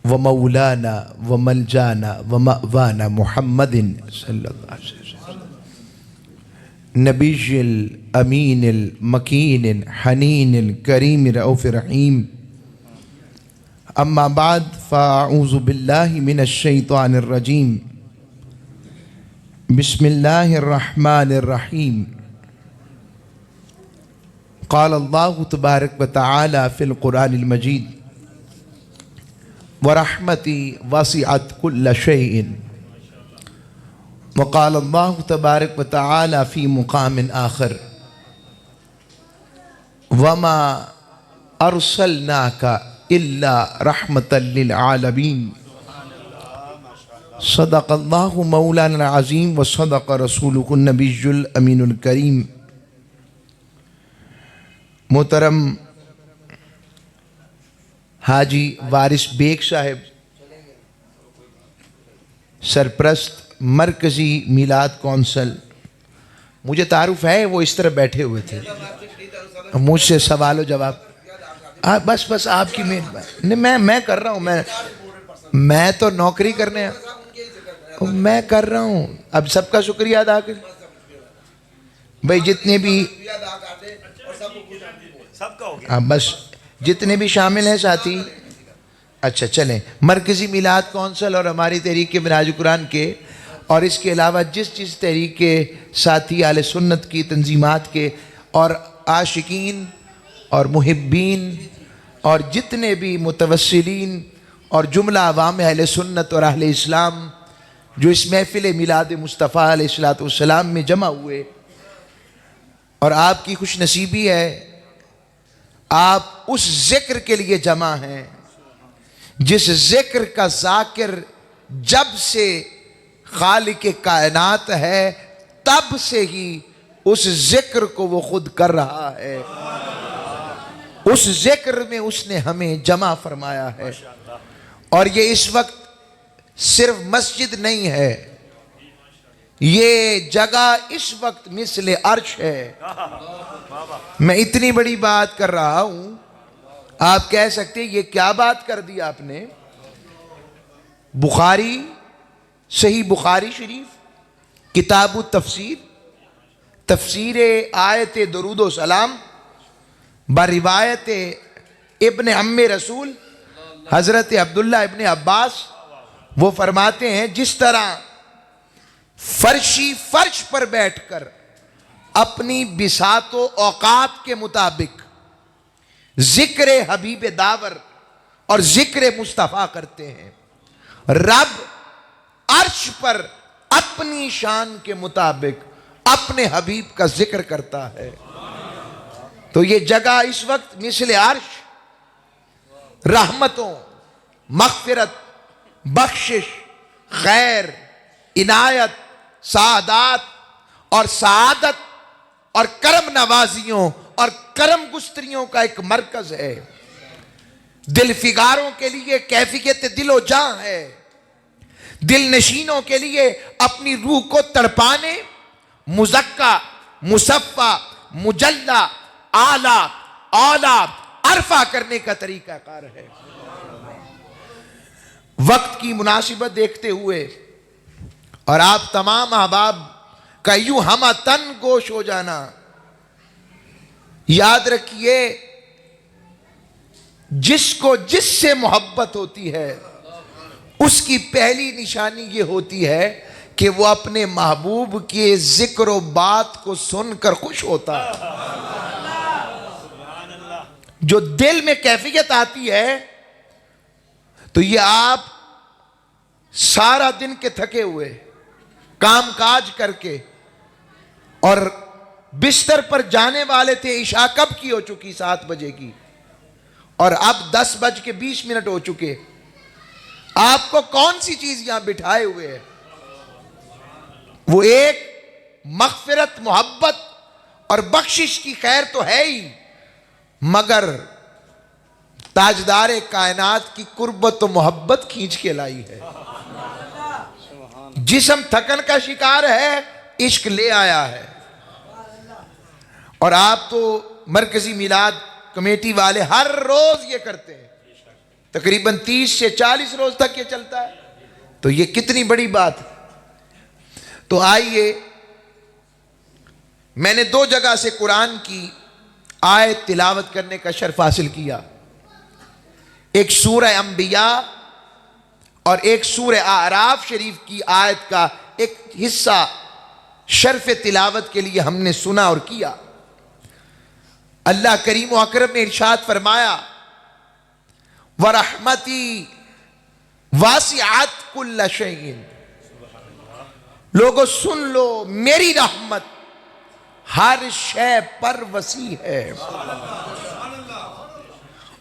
ومولانا وملجانا ومأوانا محمد صلی اللہ علیہ وسلم نبی الامین المکین الحنین الکریم رؤوف رحیم اما بعد فاعوذ باللہ من الشیطان الرجیم بسم اللہ الرحمن الرحیم قال اللہ تبارک و تعالی فی القرآن المجید ورحمتی وسعت کل شیء وقال اللہ تبارک و تعالی فی مقام آخر وما ارسلناک الا رحمتا للعالمین صدق اللہ مولانا العظیم وصدق رسولہ النبی الامین الکریم۔ محترم حاجی وارث بیگ صاحب، سرپرست مرکزی میلاد کونسل، مجھے تعارف ہے وہ اس طرح بیٹھے ہوئے تھے، مجھ سے سوال و جواب بس آپ کی میں کر رہا ہوں، میں تو نوکری کرنے میں کر رہا ہوں، اب سب کا شکریہ ادا کر بھائی، جتنے بھی بس جتنے بھی شامل ہیں ساتھی۔ اچھا چلیں، مرکزی میلاد کونسل اور ہماری تحریک منہاج قرآن کے اور اس کے علاوہ جس تحریک کے ساتھی اہل سنت کی تنظیمات کے اور عاشقین اور محبین اور جتنے بھی متوسلین اور جملہ عوام اہل سنت اور اہل اسلام جو اس محفل میلاد مصطفیٰ علیہ السلام میں جمع ہوئے، اور آپ کی خوش نصیبی ہے آپ اس ذکر کے لیے جمع ہیں جس ذکر کا ذاکر جب سے خالق کائنات ہے تب سے ہی اس ذکر کو وہ خود کر رہا ہے، اس ذکر میں اس نے ہمیں جمع فرمایا ہے، اور یہ اس وقت صرف مسجد نہیں ہے، یہ جگہ اس وقت مثل عرش ہے۔ میں اتنی بڑی بات کر رہا ہوں، آپ کہہ سکتے یہ کیا بات کر دی آپ نے؟ بخاری، صحیح بخاری شریف، کتاب التفسیر، تفسیر آیت درود و سلام بروایت ابن عم رسول حضرت عبداللہ ابن عباس، وہ فرماتے ہیں جس طرح فرش پر بیٹھ کر اپنی بساط و اوقات کے مطابق ذکر حبیب داور اور ذکر مصطفیٰ کرتے ہیں، رب عرش پر اپنی شان کے مطابق اپنے حبیب کا ذکر کرتا ہے۔ تو یہ جگہ اس وقت مثل عرش رحمتوں، مغفرت، بخشش، خیر، عنایت، سعادات اور سعادت اور کرم نوازیوں اور کرم گستریوں کا ایک مرکز ہے، دل فگاروں کے لیے کیفیت دل و جاں ہے، دل نشینوں کے لیے اپنی روح کو تڑپانے، مزکہ، مصفہ، مجلہ، اعلیٰ، اولیٰ، عرفہ کرنے کا طریقہ کار ہے۔ وقت کی مناسبت دیکھتے ہوئے اور آپ تمام احباب کا یوں ہمہ تن گوش ہو جانا، یاد رکھیے جس کو جس سے محبت ہوتی ہے اس کی پہلی نشانی یہ ہوتی ہے کہ وہ اپنے محبوب کے ذکر و بات کو سن کر خوش ہوتا ہے۔ جو دل میں کیفیت آتی ہے تو یہ آپ سارا دن کے تھکے ہوئے کام کاج کر کے اور بستر پر جانے والے تھے، عشاء کب کی ہو چکی؟ 7 بجے کی، اور اب 10:20 ہو چکے، آپ کو کون سی چیز یہاں بٹھائے ہوئے ہے؟ وہ ایک مغفرت، محبت اور بخشش کی خیر تو ہے ہی، مگر تاجدار کائنات کی قربت و محبت کھینچ کے لائی ہے۔ جسم تھکن کا شکار ہے، عشق لے آیا ہے۔ اور آپ تو مرکزی میلاد کمیٹی والے ہر روز یہ کرتے ہیں، تقریباً 30 سے 40 روز تک یہ چلتا ہے. تو یہ کتنی بڑی بات. تو آئیے، میں نے 2 جگہ سے قرآن کی آیت تلاوت کرنے کا شرف حاصل کیا. ایک سورہ انبیاء اور ایک سورہ اعراف شریف کی آیت کا ایک حصہ شرف تلاوت کے لیے ہم نے سنا اور کیا. اللہ کریم و اکرم نے ارشاد فرمایا وَرَحْمَتِي وَاسِعَتْ كُلَّ شَيْءٍ. لوگوں سن لو، میری رحمت ہر شے پر وسیع ہے،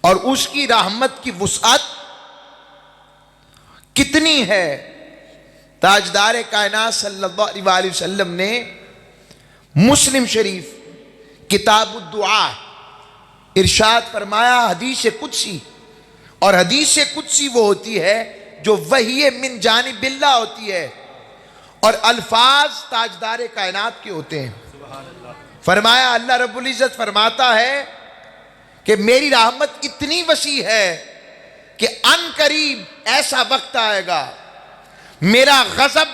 اور اس کی رحمت کی وسعت کتنی ہے. تاجدار کائنات صلی اللہ علیہ وسلم نے مسلم شریف کتاب الدعا ارشاد فرمایا حدیث قدسی، اور حدیث قدسی وہ ہوتی ہے جو وحی من جانب اللہ ہوتی ہے اور الفاظ تاجدار کائنات کے ہوتے ہیں. فرمایا اللہ رب العزت فرماتا ہے کہ میری رحمت اتنی وسیع ہے کہ ان قریب ایسا وقت آئے گا میرا غضب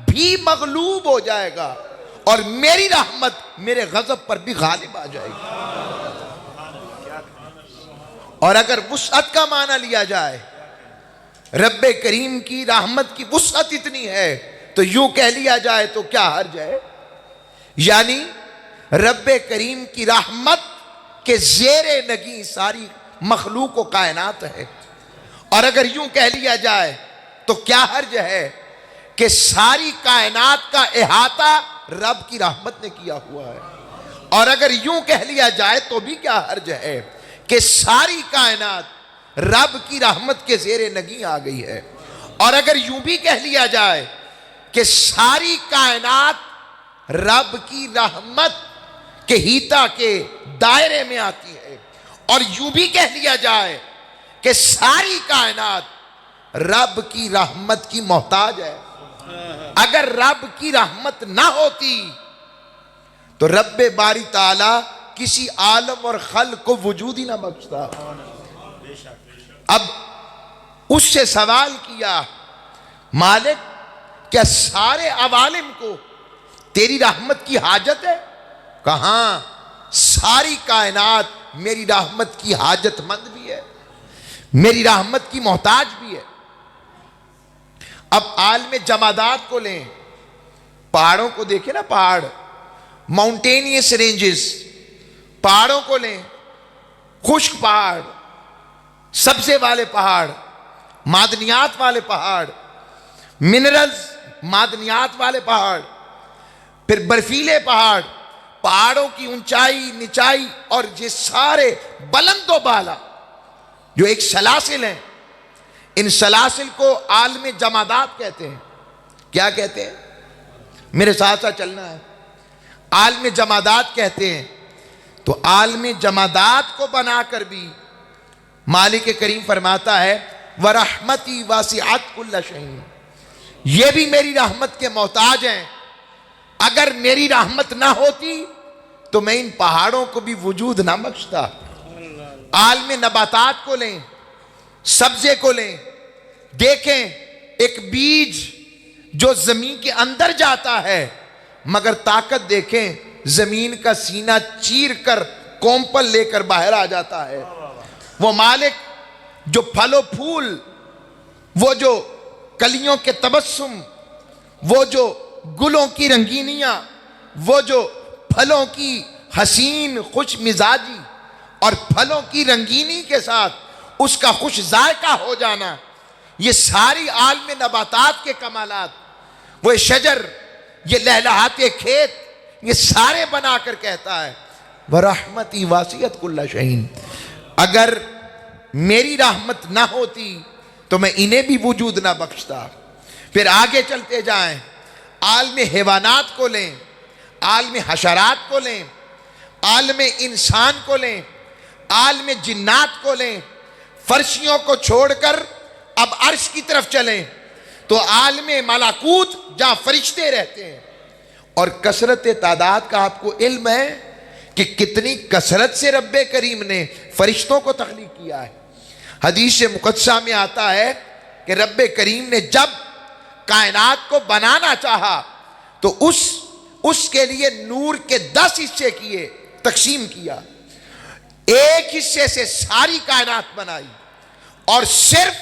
بھی مغلوب ہو جائے گا اور میری رحمت میرے غضب پر بھی غالب آ جائے گی. اور اگر وسعت کا معنی لیا جائے، رب کریم کی رحمت کی وسعت اتنی ہے تو یوں کہہ لیا جائے تو کیا حرج ہے. یعنی رب کریم کی رحمت کے زیر نگیں ساری مخلوق و کائنات ہے. اور اگر یوں کہہ لیا جائے تو کیا حرج ہے کہ ساری کائنات کا احاطہ رب کی رحمت نے کیا ہوا ہے. اور اگر یوں کہہ لیا جائے تو بھی کیا حرج ہے کہ ساری کائنات رب کی رحمت کے زیر نگیں آ گئی ہے. اور اگر یوں بھی کہہ لیا جائے کہ ساری کائنات رب کی رحمت کے ہیتا کے دائرے میں آتی ہے، اور یوں بھی کہہ لیا جائے کہ ساری کائنات رب کی رحمت کی محتاج ہے. اگر رب کی رحمت نہ ہوتی تو رب باری تعالی کسی عالم اور خلق کو وجود ہی نہ بخشتا. اب اس سے سوال کیا مالک کیا سارے عوالم کو تیری رحمت کی حاجت ہے؟ کہاں، ساری کائنات میری رحمت کی حاجت مند بھی ہے، میری رحمت کی محتاج بھی ہے. اب عالم جمادات کو لیں، پہاڑوں کو دیکھیں نا، پہاڑ، ماؤنٹینیس رینجز، پہاڑوں کو لیں، خشک پہاڑ، سبزے والے پہاڑ، معدنیات والے پہاڑ، منرلز معدنیات والے پہاڑ، پھر برفیلے پہاڑ، پہاڑوں کی اونچائی نچائی اور یہ سارے بلند و بالا جو ایک سلاسل ہیں. ان سلاسل کو عالم جمادات کہتے ہیں. کیا کہتے ہیں؟ میرے ساتھ ساتھ چلنا ہے. عالم جمادات کہتے ہیں. تو عالم جمادات کو بنا کر بھی مالک کریم فرماتا ہے وَرَحْمَتِي وَاسِعَتْ كُلَّ شَيْءٍ، یہ بھی میری رحمت کے محتاج ہیں. اگر میری رحمت نہ ہوتی تو میں ان پہاڑوں کو بھی وجود نہ بخشتا. عالم نباتات کو لیں، سبزے کو لیں، دیکھیں ایک بیج جو زمین کے اندر جاتا ہے مگر طاقت دیکھیں زمین کا سینہ چیر کر کومپل لے کر باہر آ جاتا ہے. وہ مالک جو پھل و پھول، وہ جو کلیوں کے تبسم، وہ جو گلوں کی رنگینیاں، وہ جو پھلوں کی حسین خوش مزاجی اور پھلوں کی رنگینی کے ساتھ اس کا خوش ذائقہ ہو جانا، یہ ساری عالم نباتات کے کمالات، وہ شجر، یہ لہلہاتے کھیت، یہ سارے بنا کر کہتا ہے وَرَحْمَتِي وَاسِعَتْ كُلَّ شَيْءٍ. اگر میری رحمت نہ ہوتی تو میں انہیں بھی وجود نہ بخشتا. پھر آگے چلتے جائیں، عالم حیوانات کو لیں، عالم حشرات کو لیں، عالم انسان کو لیں، عالم جنات کو لیں، فرشیوں کو چھوڑ کر اب عرش کی طرف چلیں تو عالم ملکوت جہاں فرشتے رہتے ہیں. اور کثرت تعداد کا آپ کو علم ہے کہ کتنی کثرت سے رب کریم نے فرشتوں کو تخلیق کیا ہے. حدیث مقدسہ میں آتا ہے کہ رب کریم نے جب کائنات کو بنانا چاہا تو اس کے لیے نور کے 10 حصے کیے، تقسیم کیا، ایک حصے سے ساری کائنات بنائی اور صرف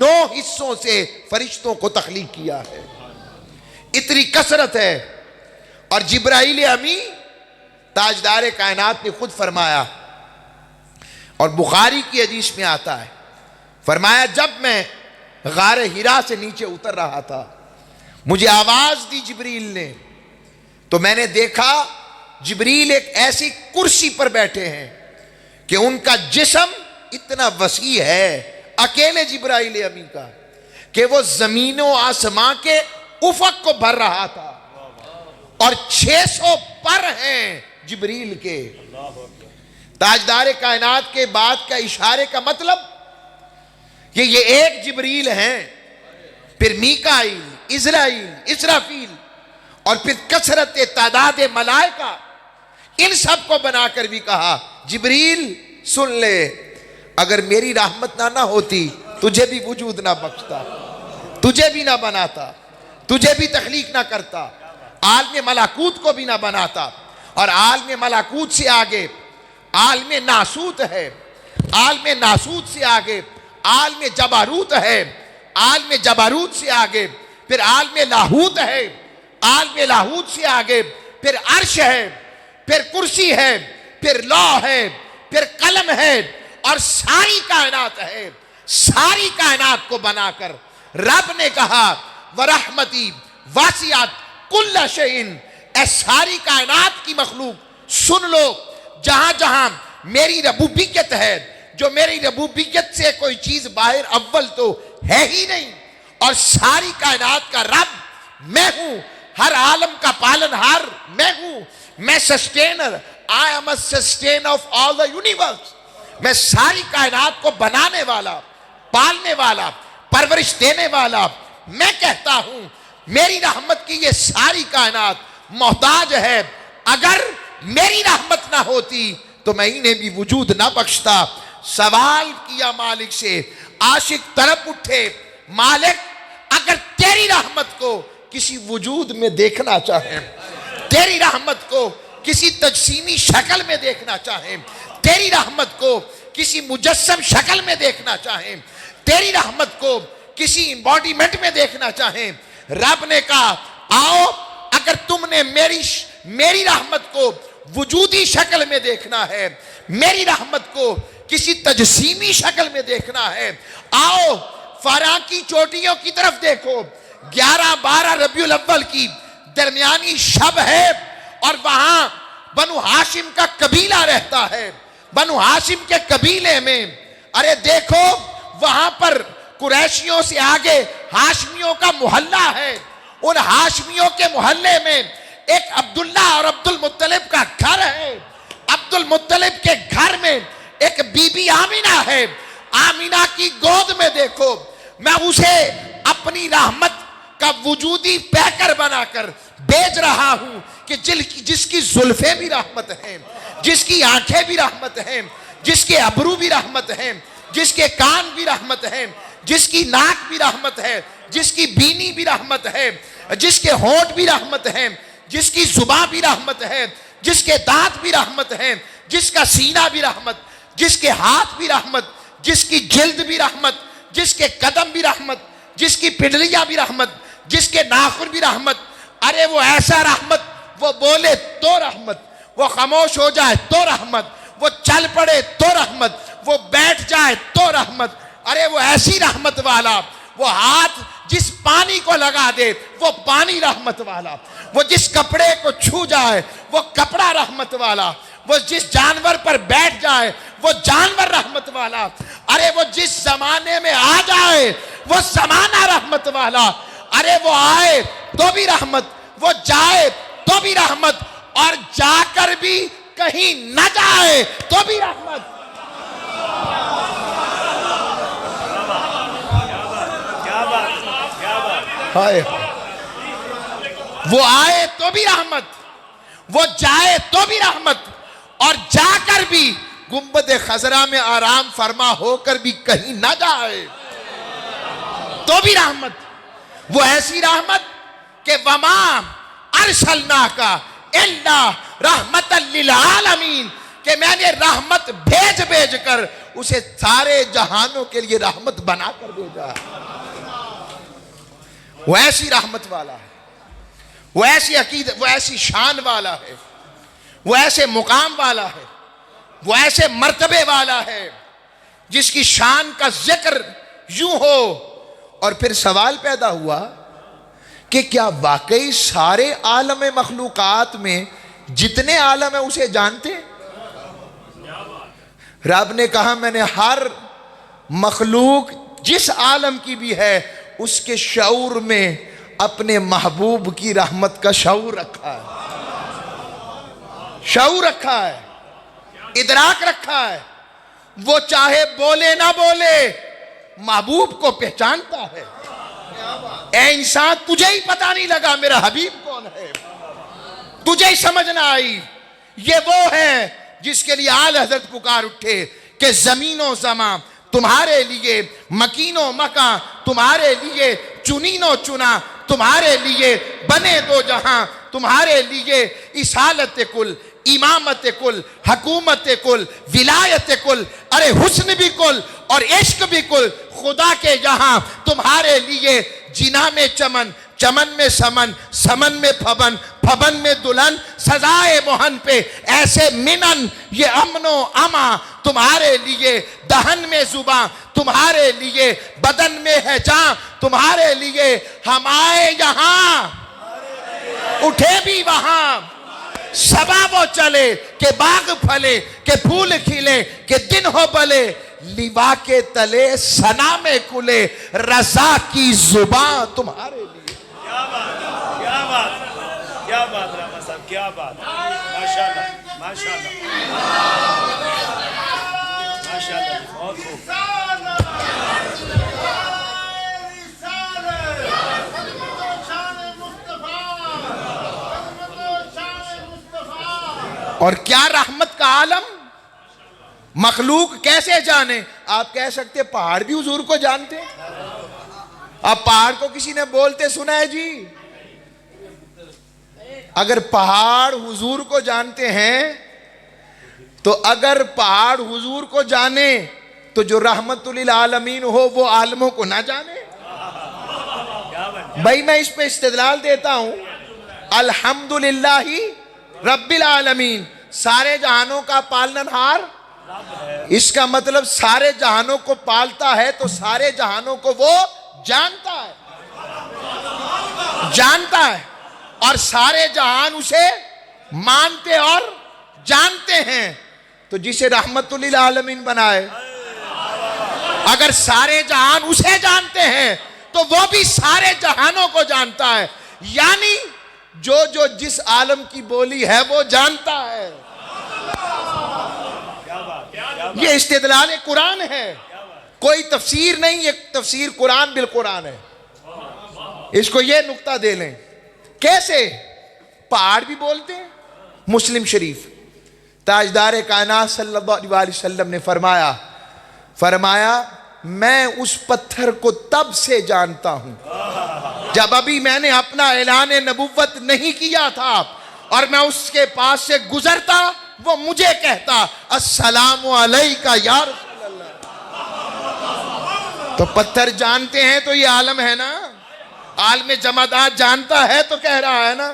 9 حصوں سے فرشتوں کو تخلیق کیا ہے۔ اتنی کثرت ہے۔ اور جبرائیل امی تاجدار کائنات نے خود فرمایا، اور بخاری کی حدیث میں آتا ہے، فرمایا جب میں غار حرا سے نیچے اتر رہا تھا، مجھے آواز دی جبریل نے، تو میں نے دیکھا جبریل ایک ایسی کرسی پر بیٹھے ہیں کہ ان کا جسم اتنا وسیع ہے، اکیلے جبرائیل امی کا، کہ وہ زمین و آسمان کے افق کو بھر رہا تھا، اور 600 پر ہیں جبریل کے۔ تاجدار کائنات کے بعد کا اشارے کا مطلب کہ یہ ایک جبریل ہیں، پھر میکائیل، عزرائیل، اسرافیل، اور پھر کثرت تعداد ملائکہ، ان سب کو بنا کر بھی کہا جبریل سن لے، اگر میری رحمت نہ ہوتی تجھے بھی وجود نہ بخشتا، تجھے بھی نہ بناتا، تجھے بھی تخلیق نہ کرتا، عالم ملکوت کو بھی نہ بناتا۔ اور عالم ملکوت سے آگے عالم ناسوت ہے، عالم ناسوت سے آگے عالم جباروت ہے، عالم جباروت سے آگے پھر عالم لاہوت ہے، عالم لاہوت سے آگے پھر عرش ہے، پھر کرسی ہے، پھر لوح ہے، پھر قلم ہے، اور ساری کائنات ہے۔ ساری کائنات کو بنا کر رب نے کہا وَرَحْمَتِي وَاسِعَتْ كُلَّ شَيْءٍ، اے ساری کائنات کی مخلوق سن لو، جہاں جہاں میری ربوبیت ہے، جو میری ربوبیت سے کوئی چیز باہر اول تو ہے ہی نہیں، اور ساری کائنات کا رب میں ہوں، ہر عالم کا پالنہار میں ہوں، میں sustainer, I am a sustainer of all the universe، میں ساری کائنات کو بنانے والا، پالنے والا، پرورش دینے والا، میں کہتا ہوں میری رحمت کی یہ ساری کائنات محتاج ہے، اگر میری رحمت نہ ہوتی تو میں انہیں بھی وجود نہ بخشتا۔ سوال کیا مالک سے، عاشق طرف اٹھے، مالک اگر تیری رحمت کو کسی وجود میں دیکھنا چاہیں، تیری رحمت کو کسی تجسیمی شکل میں دیکھنا چاہیں، تیری رحمت کو کسی مجسم شکل میں دیکھنا چاہیں، تیری رحمت کو کسی امباڈیمنٹ میں دیکھنا چاہیں، رب نے کہا آؤ، اگر تم نے میری رحمت کو وجودی شکل میں دیکھنا ہے، میری رحمت کو کسی تجسیمی شکل میں دیکھنا ہے، آؤ فاراں کی چوٹیوں کی طرف دیکھو، 11-12 ربیع الاول کی درمیانی شب ہے، اور وہاں بنو ہاشم کا قبیلہ رہتا ہے، بنو ہاشم کے قبیلے میں ارے دیکھو وہاں پر قریشیوں سے آگے ہاشمیوں کا محلہ ہے، ان ہاشمیوں کے محلے میں ایک عبداللہ اور عبد المطلب کا گھر ہے، عبد المطلب کے گھر میں ایک بی بی آمینہ ہے، آمینہ کی گود میں دیکھو، میں اسے اپنی رحمت کا وجودی پیکر بنا کر بیچ رہا ہوں کہ جس کی زلفیں بھی رحمت ہیں، جس کی آنکھیں بھی رحمت ہیں، جس کے ابرو بھی رحمت ہیں، جس کے کان بھی رحمت ہیں، جس کی ناک بھی رحمت ہے، جس کی بینی بھی رحمت ہے، جس کے ہونٹ بھی رحمت ہیں، جس کی زبان بھی رحمت ہے، جس کے دانت بھی رحمت ہیں، جس کا سینہ بھی رحمت، جس کے ہاتھ بھی رحمت، جس کی جلد بھی رحمت، جس کے قدم بھی رحمت، جس کی پنڈلیاں بھی رحمت، جس کے ناخن بھی رحمت۔ ارے وہ ایسا رحمت، وہ بولے تو رحمت، وہ خاموش ہو جائے تو رحمت، وہ چل پڑے تو رحمت، وہ بیٹھ جائے تو رحمت۔ ارے وہ ایسی رحمت والا، وہ ہاتھ جس پانی کو لگا دے وہ پانی رحمت والا، وہ جس کپڑے کو چھو جائے وہ کپڑا رحمت والا، وہ جس جانور پر بیٹھ جائے وہ جانور رحمت والا، ارے وہ جس زمانے میں آ جائے وہ زمانہ رحمت والا، ارے وہ آئے تو بھی رحمت، وہ جائے تو بھی رحمت، اور جا کر بھی کہیں نہ جائے تو بھی رحمت۔ وہ آئے تو بھی رحمت، وہ جائے تو بھی رحمت، اور جا کر بھی گنبد خضرا میں آرام فرما ہو کر بھی کہیں نہ جائے تو بھی رحمت، وہ ایسی رحمت کہ وما ارسلناک الا رحمت للعالمین، کہ میں نے رحمت بھیج کر اسے سارے جہانوں کے لیے رحمت بنا کر بھیجا۔ وہ ایسی رحمت والا ہے، وہ ایسی عقیدت، وہ ایسی شان والا ہے، وہ ایسے مقام والا ہے، وہ ایسے مرتبے والا ہے جس کی شان کا ذکر یوں ہو۔ اور پھر سوال پیدا ہوا کہ کیا واقعی سارے عالم مخلوقات میں جتنے عالم ہیں اسے جانتے ہیں؟ رب نے کہا میں نے ہر مخلوق جس عالم کی بھی ہے اس کے شعور میں اپنے محبوب کی رحمت کا شعور رکھا ہے، شعور رکھا ہے، ادراک رکھا ہے۔ وہ چاہے بولے نہ بولے محبوب کو پہچانتا ہے۔ اے انسان، تجھے ہی پتہ نہیں لگا میرا حبیب کون ہے، تجھے ہی سمجھ نہ آئی۔ یہ وہ ہے جس کے لیے آل حضرت پکار اٹھے کہ زمین و زمان تمہارے لیے، مکین و مکان تمہارے لیے، چنین و چنا تمہارے لیے، بنے دو جہاں تمہارے لیے، اصالت کل، امامت کل، حکومت کل، ولایت کل، ارے حسن بھی کل اور عشق بھی کل، خدا کے یہاں تمہارے لیے، جنا میں چمن، چمن میں سمن، سمن میں پھبن، پھبن میں دلہن، سزائے موہن پہ ایسے منن، یہ امن و اما تمہارے لیے، دہن میں زباں تمہارے لیے، بدن میں ہے جان تمہارے لیے، ہم آئے یہاں اٹھے بھی وہاں، صبا وہ چلے کہ باغ پھلے، کہ پھول کھلے، کہ دن ہو بلے، لیوا کے تلے سنا میں کلے، رضا کی زباں تمہارے لیے۔ کیا بات، کیا بات، کیا بات رحمت صاحب، کیا بات، ماشاءاللہ، ماشاءاللہ، ماشاءاللہ، بہت خوب۔ اور کیا رحمت کا عالم، مخلوق کیسے جانے؟ آپ کہہ سکتے پہاڑ بھی حضور کو جانتے ہیں؟ اب پہاڑ کو کسی نے بولتے سنا ہے جی؟ اگر پہاڑ حضور کو جانتے ہیں تو اگر پہاڑ حضور کو جانے تو جو رحمت للعالمین ہو وہ عالموں کو نہ جانے؟ بھائی میں اس پہ استدلال دیتا ہوں، الحمدللہ رب العالمین، سارے جہانوں کا پالنہار، اس کا مطلب سارے جہانوں کو پالتا ہے تو سارے جہانوں کو وہ جانتا ہے، جانتا ہے، اور سارے جہان اسے مانتے اور جانتے ہیں۔ تو جسے رحمت للعالمین بنائے، اگر سارے جہان اسے جانتے ہیں تو وہ بھی سارے جہانوں کو جانتا ہے، یعنی جو جس عالم کی بولی ہے وہ جانتا ہے۔ یہ استدلال قرآن ہے، کوئی تفسیر نہیں، یہ تفسیر قرآن بالقرآن ہے۔ اس کو یہ نقطہ دے لیں۔ کیسے؟ پہاڑ بھی بولتے ہیں۔ مسلم شریف تاجدار کائنات صلی اللہ علیہ وسلم نے فرمایا میں اس پتھر کو تب سے جانتا ہوں جب ابھی میں نے اپنا اعلان نبوت نہیں کیا تھا، اور میں اس کے پاس سے گزرتا وہ مجھے کہتا السلام علیکہ یا رسول اللہ۔ تو پتھر جانتے ہیں تو یہ عالم ہے نا، عالم جمادات جانتا ہے تو کہہ رہا ہے نا۔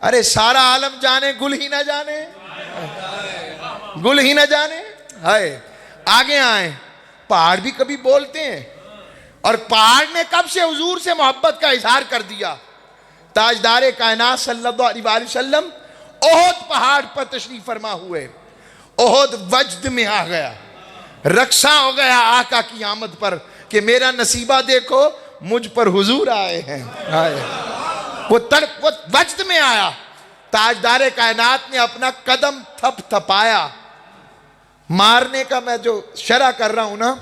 ارے سارا عالم جانے گل ہی نہ جانے، گل ہی نہ جانے۔ ہائے آگے آئیں، پہاڑ بھی کبھی بولتے ہیں، اور پہاڑ نے کب سے حضور سے محبت کا اظہار کر دیا؟ تاجدار کائنات صلی اللہ علیہ وسلم احد پہاڑ پر تشریف فرما ہوئے، احد وجد میں آ گیا، رقصہ ہو گیا آقا کی آمد پر کہ میرا نصیبہ دیکھو مجھ پر حضور آئے ہیں۔ وہ وجد میں آیا، تاجدار کائنات نے اپنا قدم تھپ تھپایا، مارنے کا میں جو شرح کر رہا ہوں نا،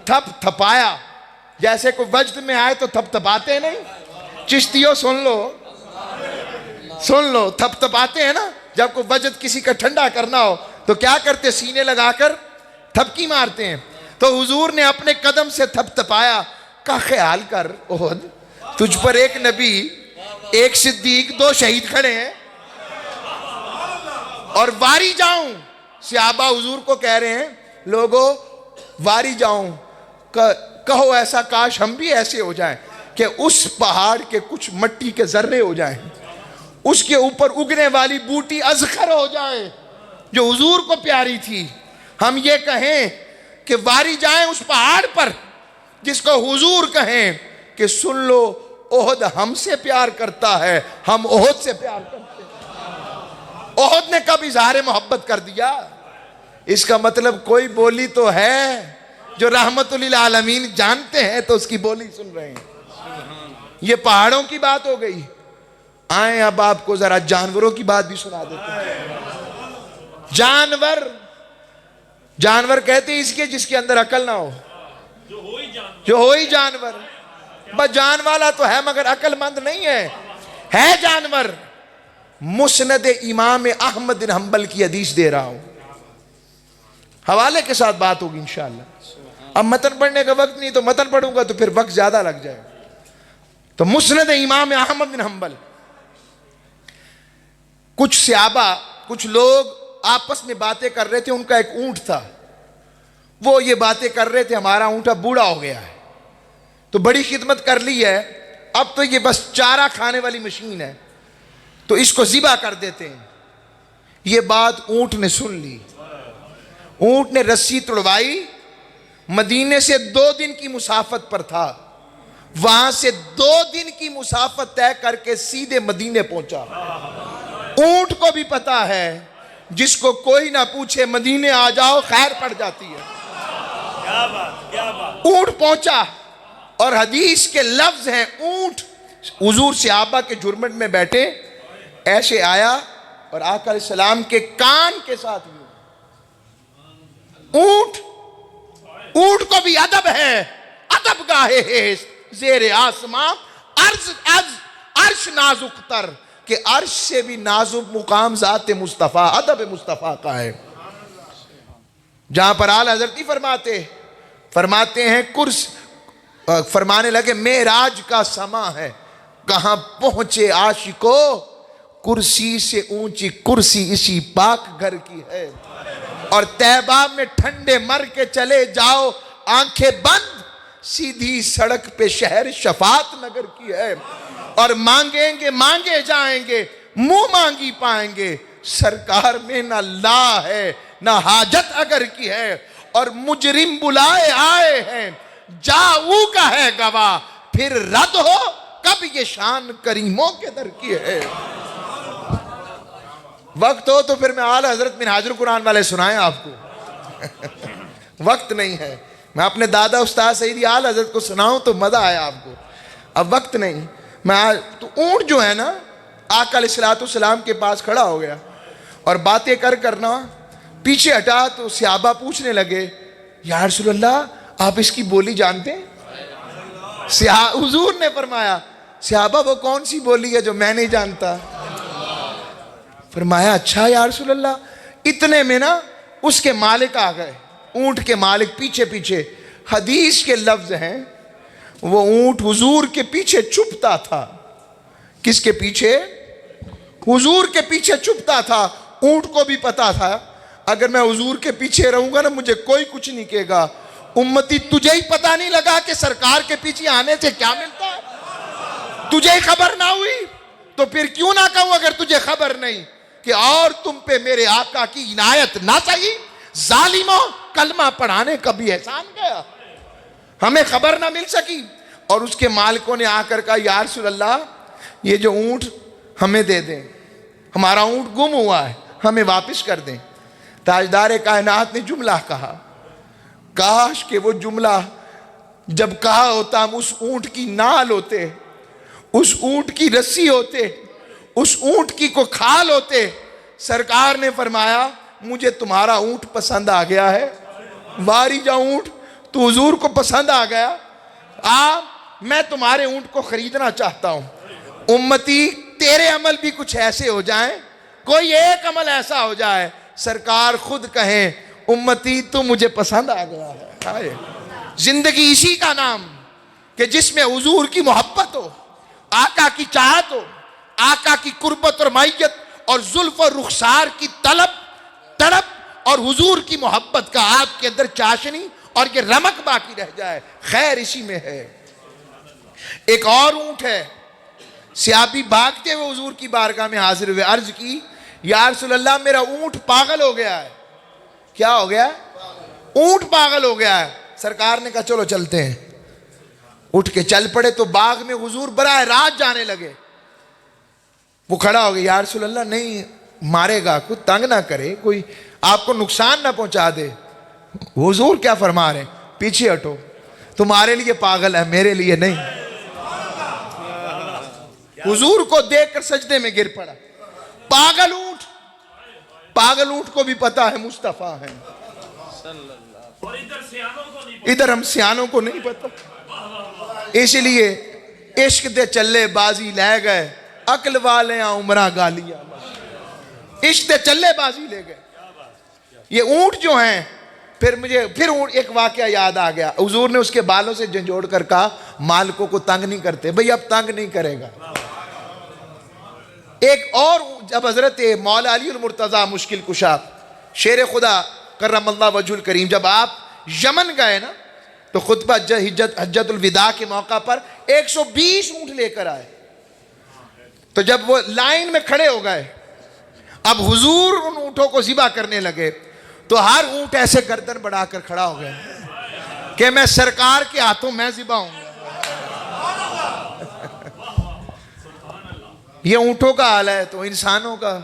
تھپ تھپایا، جیسے کوئی وجد میں آئے تو تھپ تھپاتے نہیں؟ چشتیوں سن لو، تھپ تھپاتے ہیں نا، جب کوئی وجد کسی کا ٹھنڈا کرنا ہو تو کیا کرتے؟ سینے لگا کر تھپکی مارتے ہیں. تو حضور نے اپنے قدم سے تھپ تھپایا، کا خیال کر احد، تجھ پر ایک نبی، ایک صدیق، 2 شہید کھڑے ہیں، اور واری جاؤں. صحابہ حضور کو کہہ رہے ہیں لوگوں واری جاؤں، کہو ایسا کاش ہم بھی ایسے ہو جائیں کہ اس پہاڑ کے کچھ مٹی کے ذرے ہو جائیں، اس کے اوپر اگنے والی بوٹی ازخر ہو جائے جو حضور کو پیاری تھی. ہم یہ کہیں کہ واری جائیں اس پہاڑ پر جس کو حضور کہیں کہ سن لو احد ہم سے پیار کرتا ہے، ہم احد سے پیار کرتے ہیں. احد نے کب اظہار محبت کر دیا؟ اس کا مطلب کوئی بولی تو ہے جو رحمت للعالمین جانتے ہیں تو اس کی بولی سن رہے ہیں. یہ پہاڑوں کی بات ہو گئی. آئیں اب آپ کو ذرا جانوروں کی بات بھی سنا دیتے ہیں. جانور کہتے ہیں اس کے جس کے اندر عقل نہ ہو، جو ہوئی جانور. بس جان والا تو ہے مگر عقل مند نہیں ہے جانور. مسند امام احمد بن حنبل کی حدیث دے رہا ہوں، حوالے کے ساتھ بات ہوگی انشاءاللہ. اب متن پڑھنے کا وقت نہیں تو متن پڑھوں گا تو پھر وقت زیادہ لگ جائے. تو مسند امام احمد بن حنبل، کچھ صحابہ، کچھ لوگ آپس میں باتیں کر رہے تھے. ان کا ایک اونٹ تھا، وہ یہ باتیں کر رہے تھے ہمارا اونٹ اب بوڑھا ہو گیا ہے تو بڑی خدمت کر لی ہے، اب تو یہ بس چارہ کھانے والی مشین ہے تو اس کو ذبح کر دیتے ہیں. یہ بات اونٹ نے سن لی. اونٹ نے رسی توڑوائی، مدینے سے 2 دن کی مسافت پر تھا، وہاں سے 2 دن کی مسافت طے کر کے سیدھے مدینے پہنچا. اونٹ کو بھی پتا ہے جس کو کوئی نہ پوچھے مدینے آ جاؤ خیر پڑ جاتی ہے. کیا بات، کیا بات. اونٹ پہنچا اور حدیث کے لفظ ہیں اونٹ حضور صحابہ کے جھرمٹ میں بیٹھے ایسے آیا اور آقا علیہ السلام کے کان کے ساتھ یوں. اونٹ کو بھی ادب ہے، ادب گاہے ہے زیر آسمان، عرش نازک تر، کہ عرش سے بھی نازک مقام ذات مصطفیٰ، ادب مصطفیٰ کا ہے. جہاں پر اعلیٰ حضرت فرماتے ہیں فرمانے لگے معراج کا سما ہے، کہاں پہنچے عاشقو، کرسی سے اونچی کرسی اسی پاک گھر کی ہے. اور طیبہ میں ٹھنڈے مر کے چلے جاؤ آنکھیں بند، سیدھی سڑک پہ شہر شفاعت نگر کی ہے. اور مانگیں گے مانگے جائیں گے، منہ مانگی پائیں گے، سرکار میں نہ لا ہے نہ حاجت اگر کی ہے. اور مجرم بلائے آئے ہیں، جاؤ کا ہے گواہ، پھر رد ہو کب یہ شان کریموں کے در کی ہے. وقت ہو تو پھر میں اعلیٰ حضرت منہاج القرآن والے سنائیں آپ کو. وقت نہیں ہے، میں اپنے دادا استاد سیدی اعلیٰ حضرت کو سناؤں تو مزہ آیا آپ کو. اب وقت نہیں. تو اونٹ جو ہے نا آقا علیہ السلام کے پاس کھڑا ہو گیا اور باتیں کرنا پیچھے ہٹا تو صحابہ پوچھنے لگے یا رسول اللہ آپ اس کی بولی جانتے ہیں؟ حضور نے فرمایا صحابہ وہ کون سی بولی ہے جو میں نہیں جانتا؟ فرمایا اچھا یا رسول اللہ. اتنے میں نا اس کے مالک آ گئے، اونٹ کے مالک پیچھے. حدیث کے لفظ ہیں وہ اونٹ حضور کے پیچھے چھپتا تھا. کس کے پیچھے؟ حضور کے پیچھے چھپتا تھا. اونٹ کو بھی پتا تھا اگر میں حضور کے پیچھے رہوں گا نا مجھے کوئی کچھ نہیں کہے گا. امتی تجھے ہی پتا نہیں لگا کہ سرکار کے پیچھے آنے سے کیا ملتا ہے؟ تجھے خبر نہ ہوئی تو پھر کیوں نہ کہوں اگر تجھے خبر نہیں کہ اور تم پہ میرے آقا کی عنایت نہ صحیح ظالموں کلمہ پڑھانے کا بھی احسان گیا، ہمیں خبر نہ مل سکی. اور اس کے مالکوں نے آ کر کہا یا رسول اللہ یہ جو اونٹ ہمیں دے دیں، ہمارا اونٹ گم ہوا ہے، ہمیں واپس کر دیں. تاجدار کائنات نے جملہ کہا، کاش کہ وہ جملہ جب کہا ہوتا ہم اس اونٹ کی نال ہوتے، اس اونٹ کی رسی ہوتے، اس اونٹ کی کو کھال ہوتے. سرکار نے فرمایا مجھے تمہارا اونٹ پسند آ گیا ہے، واری جا اونٹ تو حضور کو پسند آ گیا، میں تمہارے اونٹ کو خریدنا چاہتا ہوں. امتی تیرے عمل بھی کچھ ایسے ہو جائیں، کوئی ایک عمل ایسا ہو جائے سرکار خود کہیں امتی تو مجھے پسند آ گیا ہے. زندگی اسی کا نام کہ جس میں حضور کی محبت ہو, آقا کی چاہت ہو, آقا کی قربت اور معیت اور زلف اور رخسار کی طلب تڑپ اور حضور کی محبت کا آپ کے اندر چاشنی اور یہ رمق باقی رہ جائے. خیر اسی میں ہے. ایک اور اونٹ ہے, صحابی بھاگتے ہوئے حضور کی بارگاہ میں حاضر ہوئے, عرض کی یا رسول اللہ میرا اونٹ پاگل ہو گیا ہے. کیا ہو گیا؟ اونٹ پاگل ہو گیا ہے. سرکار نے کہا چلو چلتے ہیں. اٹھ کے چل پڑے تو باغ میں حضور براہ راست جانے لگے. وہ کھڑا ہو گیا, یا رسول اللہ نہیں مارے گا, کوئی تنگ نہ کرے, کوئی آپ کو نقصان نہ پہنچا دے. حضور کیا فرما رہے ہیں, پیچھے ہٹو, تمہارے لیے پاگل ہے میرے لیے نہیں. حضور کو دیکھ کر سجدے میں گر پڑا. پاگل اونٹ, پاگل اونٹ کو بھی پتا ہے مصطفیٰ ہے, ادھر ہم سیانوں کو نہیں پتا. اس لیے عشق دے چلے بازی لے گئے, عقل والے عمرہ گالیا. عشق دے چلے بازی لے گئے. یہ اونٹ جو ہیں, پھر ایک واقعہ یاد آ گیا. حضور نے اس کے بالوں سے جھنجھوڑ کر کہا مالکوں کو تنگ نہیں کرتے. بھئی اب تنگ نہیں کرے گا. ایک اور جب حضرت مولا علی المرتضیٰ مشکل کشا شیر خدا کرم اللہ وجہ الکریم جب آپ یمن گئے نا, تو خطبہ حجت الوداع کے موقع پر 120 اونٹ لے کر آئے. تو جب وہ لائن میں کھڑے ہو گئے, اب حضور ان اونٹوں کو ذبح کرنے لگے, تو ہر اونٹ ایسے گردن بڑھا کر کھڑا ہو گیا کہ میں سرکار کے ہاتھوں میں ذبح ہوں گا. یہ اونٹوں کا حال ہے, تو انسانوں کا.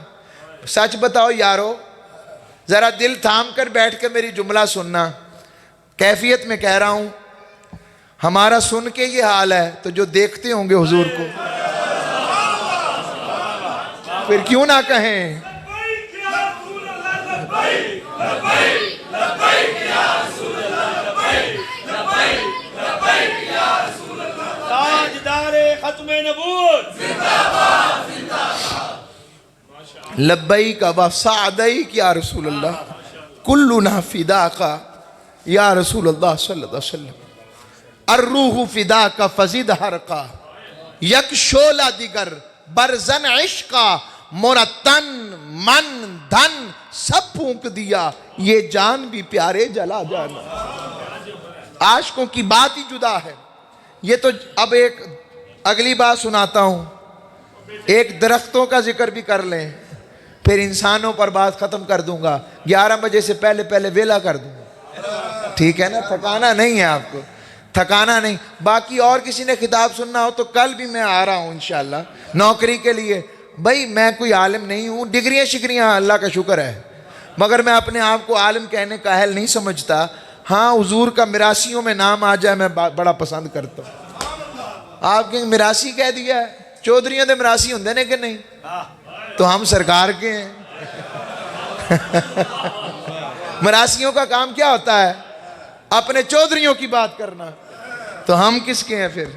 سچ بتاؤ یارو, ذرا دل تھام کر بیٹھ کے میری جملہ سننا. کیفیت میں کہہ رہا ہوں, ہمارا سن کے یہ حال ہے, تو جو دیکھتے ہوں گے حضور کو پھر کیوں نہ کہیں تاجدار ختم نبوت لبیک و سعدیک یا رسول اللہ, کلنا فداک یا رسول اللہ صلی اللہ علیہ وسلم. الروح فداک فزد حرقا, یک شولہ دیگر برزن عشقا, مورا تن من دھن سب پھونک دیا, یہ جان بھی پیارے جلا جانا. عاشقوں کی بات ہی جدا ہے. یہ تو اب ایک اگلی بات سناتا ہوں. ایک درختوں کا ذکر بھی کر لیں, پھر انسانوں پر بات ختم کر دوں گا. 11 بجے سے پہلے ویلا کر دوں گا. ٹھیک ہے نا, تھکانا نہیں ہے آپ کو, تھکانا نہیں. باقی اور کسی نے خطاب سننا ہو تو کل بھی میں آ رہا ہوں انشاءاللہ نوکری کے لیے. بھائی میں کوئی عالم نہیں ہوں, ڈگریاں شکریاں اللہ کا شکر ہے, مگر میں اپنے آپ کو عالم کہنے کا اہل نہیں سمجھتا. ہاں حضور کا میراثیوں میں نام آ جائے میں بڑا پسند کرتا ہوں. آپ کے میراثی کہہ دیا ہے, چودھریوں دے میراثی ہوندے نے کہ نہیں, تو ہم سرکار کے ہیں. میراثیوں کا کام کیا ہوتا ہے, اپنے چودھریوں کی بات کرنا, تو ہم کس کے ہیں پھر.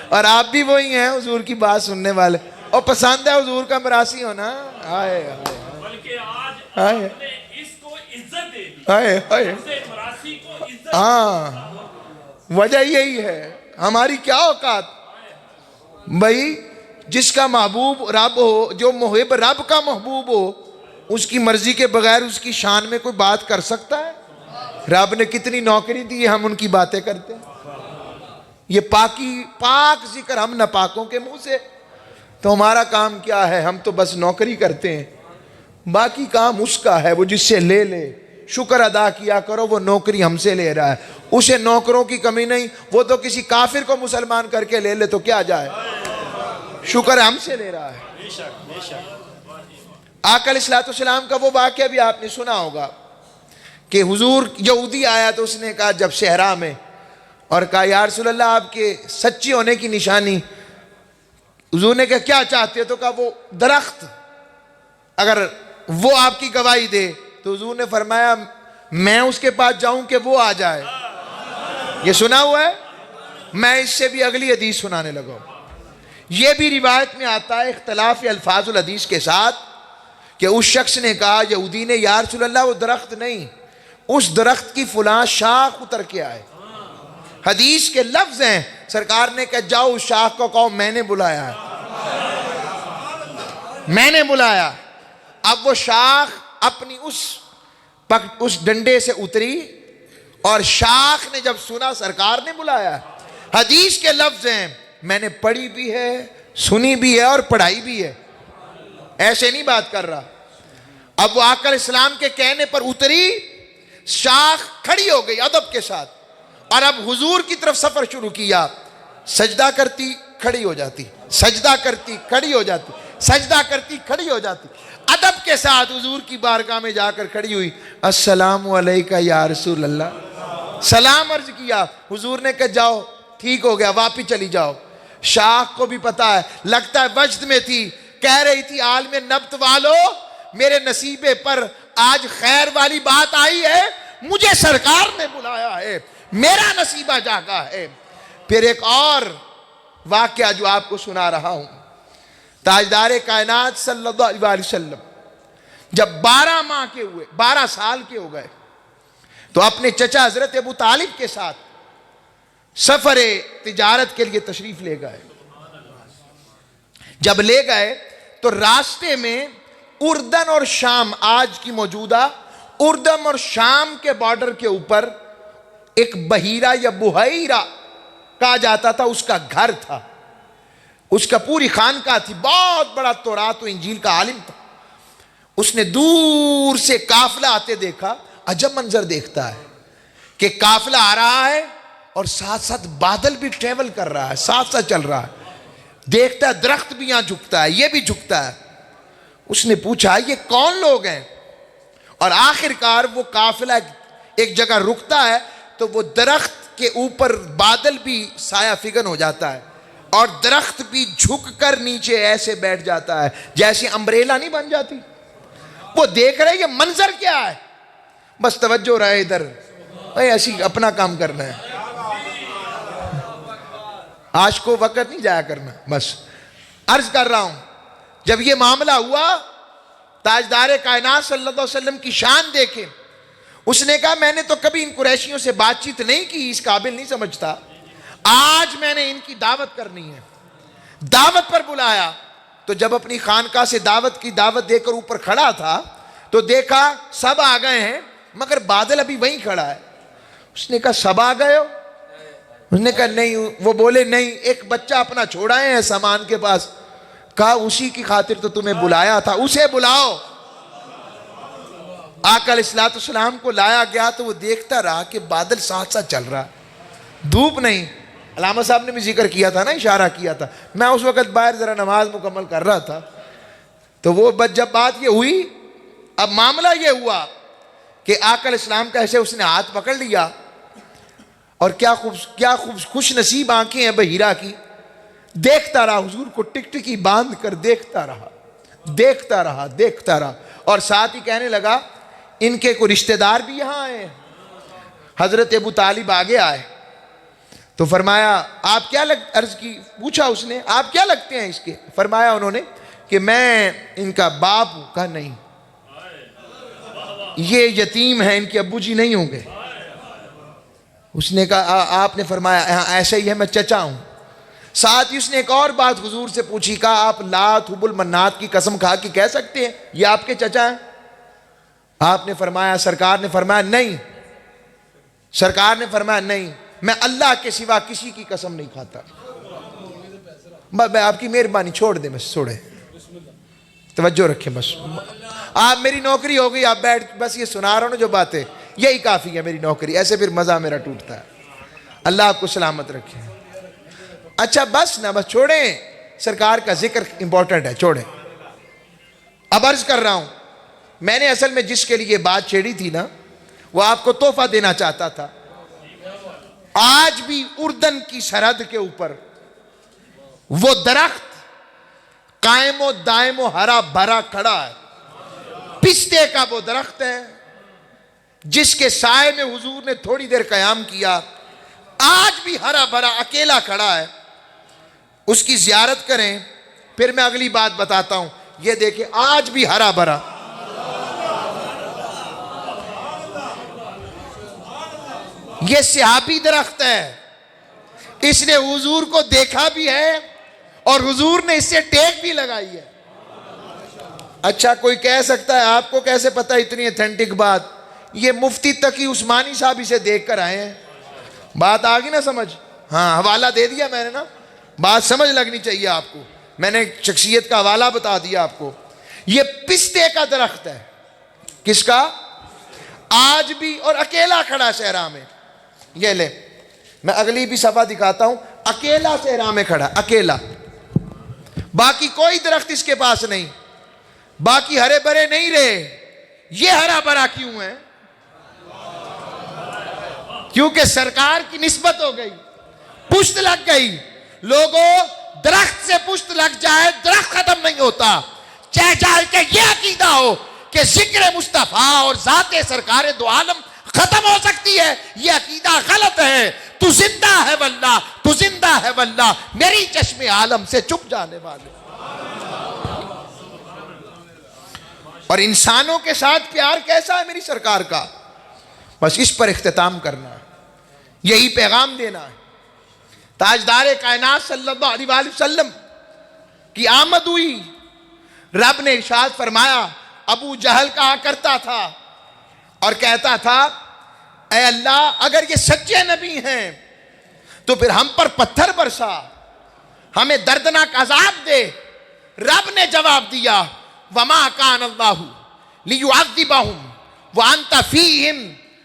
اور آپ بھی وہی ہیں حضور کی بات سننے والے, اور پسند ہے حضور کا میراثی ہونا. آئے بلکہ آج اس کو عزت دے دی, آئے مراسی کو عزت. ہاں وجہ یہی ہے, ہماری کیا اوقات. بھائی جس کا محبوب رب ہو, جو محب رب کا محبوب ہو, اس کی مرضی کے بغیر اس کی شان میں کوئی بات کر سکتا ہے؟ رب نے کتنی نوکری دی, ہم ان کی باتیں کرتے ہیں. یہ پاک ذکر ہم ناپاکوں کے منہ سے. تو ہمارا کام کیا ہے, ہم تو بس نوکری کرتے ہیں, باقی کام اس کا ہے, وہ جس سے لے لے. شکر ادا کیا کرو, وہ نوکری ہم سے لے رہا ہے, اسے نوکروں کی کمی نہیں. وہ تو کسی کافر کو مسلمان کر کے لے لے تو کیا جائے, شکر ہم سے لے رہا ہے. آقا علیہ السلام کا وہ واقعہ بھی آپ نے سنا ہوگا کہ حضور یہودی آیا تو اس نے کہا جب صحرا میں, اور کہا یا رسول اللہ آپ کے سچی ہونے کی نشانی. حضور نے کہا کیا چاہتے ہو, تو کہا وہ درخت اگر وہ آپ کی گواہی دے. تو حضور نے فرمایا میں اس کے پاس جاؤں کہ وہ آ جائے. یہ سنا ہوا ہے, میں اس سے بھی اگلی حدیث سنانے لگا ہوں. یہ بھی روایت میں آتا ہے اختلاف الفاظ الحدیث کے ساتھ کہ اس شخص نے کہا یہودی نے یا رسول اللہ وہ درخت نہیں، اس درخت کی فلاں شاخ اتر کے آئے. حدیث کے لفظ ہیں، سرکار نے کہا جاؤ اس شاخ کو کہو میں نے بلایا ہے، میں نے بلایا. اب وہ شاخ اپنی اس ڈنڈے سے اتری اور شاخ نے جب سنا سرکار نے بلایا. حدیث کے لفظ ہیں، میں نے پڑھی بھی ہے، سنی بھی ہے اور پڑھائی بھی ہے، ایسے نہیں بات کر رہا. اب وہ آقا علیہ السلام کے کہنے پر اتری، شاخ کھڑی ہو گئی ادب کے ساتھ، اور اب حضور کی طرف سفر شروع کیا. سجدہ کرتی کھڑی ہو جاتی، سجدہ کرتی کھڑی ہو جاتی، سجدہ کرتی کھڑی ہو جاتی. ادب کے ساتھ حضور کی بارگاہ میں جا کر کھڑی ہوئی. السلام علیکہ یا رسول اللہ، سلام عرض کیا. حضور نے کہا جاؤ ٹھیک ہو گیا، واپس چلی جاؤ. شاخ کو بھی پتا ہے، لگتا ہے وجد میں تھی، کہہ رہی تھی عالم نبت والو میرے نصیبے پر آج خیر والی بات آئی ہے، مجھے سرکار نے بلایا ہے، میرا نصیبہ جاگا ہے. پھر ایک اور واقعہ جو آپ کو سنا رہا ہوں. تاجدار کائنات صلی اللہ علیہ وسلم جب 12 سال کے ہو گئے تو اپنے چچا حضرت ابو طالب کے ساتھ سفر تجارت کے لیے تشریف لے گئے. جب لے گئے تو راستے میں اردن اور شام، آج کی موجودہ اردن اور شام کے بارڈر کے اوپر ایک بحیرہ یا بحیرہ کہا جاتا تھا، اس کا گھر تھا، اس کا پوری خانقاہ تھی. بہت بڑا تورات و انجیل کا عالم تھا. اس نے دور سے قافلہ آتے دیکھا. عجب منظر دیکھتا ہے کہ قافلہ آ رہا ہے اور ساتھ ساتھ بادل بھی ٹریول کر رہا ہے، ساتھ ساتھ چل رہا ہے. دیکھتا ہے درخت بھی یہاں جھکتا ہے، یہ بھی جھکتا ہے. اس نے پوچھا یہ کون لوگ ہیں؟ اور آخر کار وہ قافلہ ایک جگہ رکتا ہے تو وہ درخت کے اوپر بادل بھی سایہ فگن ہو جاتا ہے اور درخت بھی جھک کر نیچے ایسے بیٹھ جاتا ہے جیسے امبریلا نہیں بن جاتی. وہ دیکھ رہے یہ منظر کیا ہے، بس توجہ رہے ادھر، ایسی اپنا کام کرنا ہے، آج کو وقت نہیں جایا کرنا. بس عرض کر رہا ہوں، جب یہ معاملہ ہوا تاجدار کائنات صلی اللہ علیہ وسلم کی شان دیکھیں. اس نے کہا میں نے تو کبھی ان قریشیوں سے بات چیت نہیں کی، اس قابل نہیں سمجھتا، آج میں نے ان کی دعوت کرنی ہے. دعوت پر بلایا تو جب اپنی خانقاہ سے دعوت دے کر اوپر کھڑا تھا تو دیکھا سب آ گئے ہیں مگر بادل ابھی وہیں کھڑا ہے. اس نے کہا سب آ گئے ہو؟ اس نے کہا نہیں. وہ بولے نہیں، ایک بچہ اپنا چھوڑائے ہیں سامان کے پاس. کہا اسی کی خاطر تو تمہیں بلایا تھا، اسے بلاؤ. آقا علیہ السلام کو لایا گیا تو وہ دیکھتا رہا کہ بادل ساتھ ساتھ چل رہا، دھوپ نہیں. علامہ صاحب نے بھی ذکر کیا تھا نا، اشارہ کیا تھا. میں اس وقت باہر ذرا نماز مکمل کر رہا تھا تو وہ جب بات یہ ہوئی، اب معاملہ یہ ہوا کہ آقا علیہ السلام کا ایسے اس نے ہاتھ پکڑ لیا اور کیا خوش نصیب آنکھیں ہیں بحیرہ کی. دیکھتا رہا حضور کو، ٹکٹکی باندھ کر دیکھتا رہا اور ساتھ ہی کہنے لگا ان کے کوئی رشتہ دار بھی یہاں آئے ہیں. حضرت ابو طالب آگے آئے تو فرمایا آپ کیا عرض کی، پوچھا اس نے آپ کیا لگتے ہیں اس کے؟ فرمایا انہوں نے کہ میں ان کا باپ ہوں. کہا نہیں، یہ یتیم ہیں، ان کے ابو جی نہیں ہوں گے. اس نے کہا آپ نے فرمایا ایسا ہی ہے، میں چچا ہوں. ساتھ ہی اس نے ایک اور بات حضور سے پوچھی، کہا آپ لات حبل منات کی قسم کھا کے کہہ سکتے ہیں یہ آپ کے چچا ہیں؟ آپ نے فرمایا، سرکار نے فرمایا نہیں، سرکار نے فرمایا نہیں، میں اللہ کے سوا کسی کی قسم نہیں کھاتا. میں آپ کی مہربانی چھوڑ دیں، بس چھوڑے، توجہ رکھیں. بس آپ میری نوکری ہو گئی، آپ بیٹھ بس یہ سنا رہا ہوں نا جو باتیں، یہی کافی ہے میری نوکری، ایسے پھر مزہ میرا ٹوٹتا ہے. اللہ آپ کو سلامت رکھے. اچھا بس نا، بس چھوڑیں، سرکار کا ذکر امپورٹنٹ ہے، چھوڑیں. اب عرض کر رہا ہوں، میں نے اصل میں جس کے لیے بات چھیڑی تھی نا، وہ آپ کو تحفہ دینا چاہتا تھا. آج بھی اردن کی سرحد کے اوپر وہ درخت قائم و دائم و ہرا بھرا کھڑا ہے. پستے کا وہ درخت ہے جس کے سائے میں حضور نے تھوڑی دیر قیام کیا، آج بھی ہرا بھرا اکیلا کھڑا ہے. اس کی زیارت کریں. پھر میں اگلی بات بتاتا ہوں. یہ دیکھیں آج بھی ہرا بھرا. یہ صحابی درخت ہے, اس نے حضور کو دیکھا بھی ہے اور حضور نے اس سے ٹیک بھی لگائی ہے. اچھا کوئی کہہ سکتا ہے آپ کو کیسے پتہ اتنی ایتھینٹک بات؟ یہ مفتی تقی عثمانی صاحب اسے دیکھ کر آئے ہیں. بات آگی نا سمجھ؟ ہاں حوالہ دے دیا میں نے نا, بات سمجھ لگنی چاہیے آپ کو. میں نے شخصیت کا حوالہ بتا دیا آپ کو. یہ پستے کا درخت ہے. کس کا؟ آج بھی, اور اکیلا کھڑا صحرا میں. یہ لے میں اگلی بھی صفحہ دکھاتا ہوں. اکیلا صحرا میں کھڑا, اکیلا, باقی کوئی درخت اس کے پاس نہیں, باقی ہرے بھرے نہیں رہے. یہ ہرا بھرا کیوں ہے؟ کیونکہ سرکار کی نسبت ہو گئی, پشت لگ گئی. لوگوں درخت سے پشت لگ جائے درخت ختم نہیں ہوتا. چاہے کہ یہ عقیدہ ہو کہ ذکر مصطفیٰ اور ذات سرکار دو عالم ختم ہو سکتی ہے, یہ عقیدہ غلط ہے. تو زندہ ہے واللہ, تو زندہ ہے واللہ, میری چشم عالم سے چھپ جانے والے. اور انسانوں کے ساتھ پیار کیسا ہے میری سرکار کا, بس اس پر اختتام کرنا ہے, یہی پیغام دینا ہے. تاجدار کائنات صلی اللہ علیہ وآلہ وسلم کی آمد ہوئی. رب نے ارشاد فرمایا, ابو جہل کہا کرتا تھا اور کہتا تھا اے اللہ اگر یہ سچے نبی ہیں تو پھر ہم پر پتھر برسا, ہمیں دردناک عذاب دے. رب نے جواب دیا وما کان اللہ لیعذبہم وانت فیہم.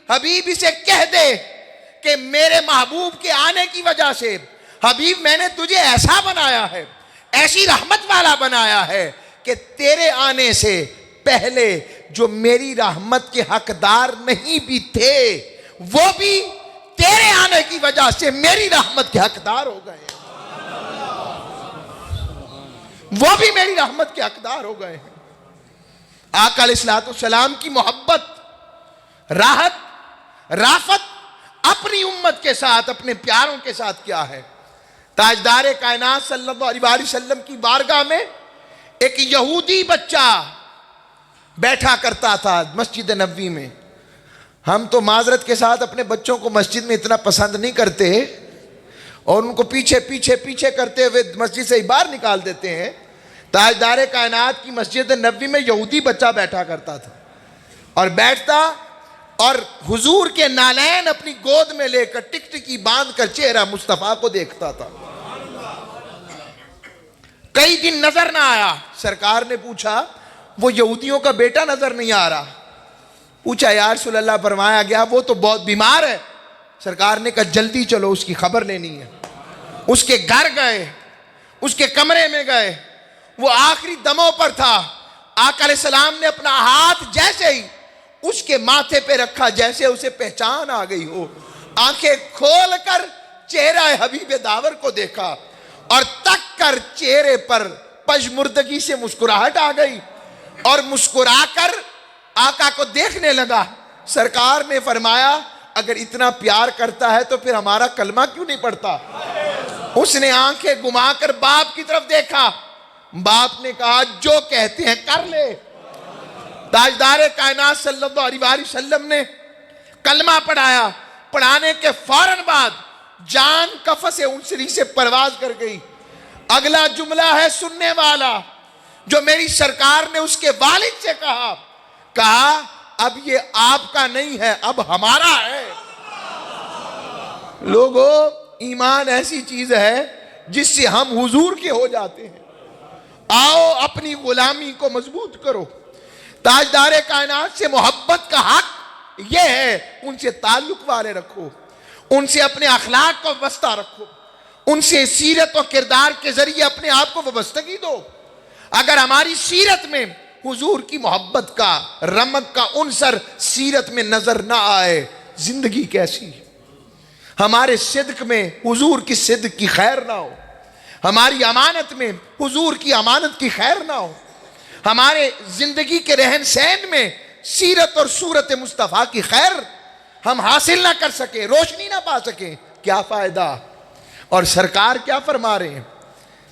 حبیب اسے کہہ دے کہ میرے محبوب کے آنے کی وجہ سے حبیب میں نے تجھے ایسا بنایا ہے, ایسی رحمت والا بنایا ہے کہ تیرے آنے سے پہلے جو میری رحمت کے حقدار نہیں بھی تھے وہ بھی تیرے آنے کی وجہ سے میری رحمت کے حقدار ہو گئے. وہ بھی میری رحمت کے حقدار ہو گئے ہیں. آقا علیہ الصلوۃ والسلام کی محبت, راحت, رافت اپنی امت کے ساتھ, اپنے پیاروں کے ساتھ کیا ہے. تاجدار کائنات صلی اللہ علیہ وآلہ وسلم کی بارگاہ میں ایک یہودی بچہ بیٹھا کرتا تھا مسجد نبوی میں. ہم تو معذرت کے ساتھ اپنے بچوں کو مسجد میں اتنا پسند نہیں کرتے اور ان کو پیچھے پیچھے پیچھے کرتے ہوئے مسجد سے ہی باہر نکال دیتے ہیں. تاجدار کائنات کی مسجد نبوی میں یہودی بچہ بیٹھا کرتا تھا اور بیٹھتا اور حضور کے نالین اپنی گود میں لے کر ٹکٹکی باندھ کر چہرہ مصطفیٰ کو دیکھتا تھا. کئی دن نظر نہ آیا. سرکار نے پوچھا وہ یہودیوں کا بیٹا نظر نہیں آ رہا. پوچھا یا رسول اللہ, فرمایا گیا وہ تو بہت بیمار ہے. سرکار نے کہا جلدی چلو اس کی خبر لینی ہے. اس کے گھر گئے, اس کے کمرے میں گئے, وہ آخری دموں پر تھا. آقا علیہ السلام نے اپنا ہاتھ جیسے ہی اس کے ماتھے پہ رکھا جیسے اسے پہچان آ گئی ہو. آنکھیں کھول کر چہرہ حبیب داور کو دیکھا اور تک کر چہرے پر پژمردگی سے مسکراہٹ آ گئی اور مسکرا کر آقا کو دیکھنے لگا. سرکار نے فرمایا اگر اتنا پیار کرتا ہے تو پھر ہمارا کلمہ کیوں نہیں پڑھتا. اس نے آنکھیں گما کر باپ کی طرف دیکھا. باپ نے کہا جو کہتے ہیں کر لے. تاجدار کائنات صلی اللہ علیہ وآلہ وسلم نے کلمہ پڑھایا. پڑھانے کے فوراً بعد جان کفس انسری سے پرواز کر گئی. اگلا جملہ ہے سننے والا جو میری سرکار نے اس کے والد سے کہا اب یہ آپ کا نہیں ہے اب ہمارا ہے. لوگوں ایمان ایسی چیز ہے جس سے ہم حضور کے ہو جاتے ہیں. آؤ اپنی غلامی کو مضبوط کرو. تاجدار کائنات سے محبت کا حق یہ ہے ان سے تعلق والے رکھو, ان سے اپنے اخلاق کو وابستہ رکھو, ان سے سیرت و کردار کے ذریعے اپنے آپ کو وابستگی دو. اگر ہماری سیرت میں حضور کی محبت کا رمق کا عنصر سیرت میں نظر نہ آئے زندگی کیسی. ہمارے صدق میں حضور کی صدق کی خیر نہ ہو, ہماری امانت میں حضور کی امانت کی خیر نہ ہو, ہمارے زندگی کے رہن سہن میں سیرت اور صورت مصطفیٰ کی خیر ہم حاصل نہ کر سکیں, روشنی نہ پا سکیں, کیا فائدہ. اور سرکار کیا فرما رہے ہیں,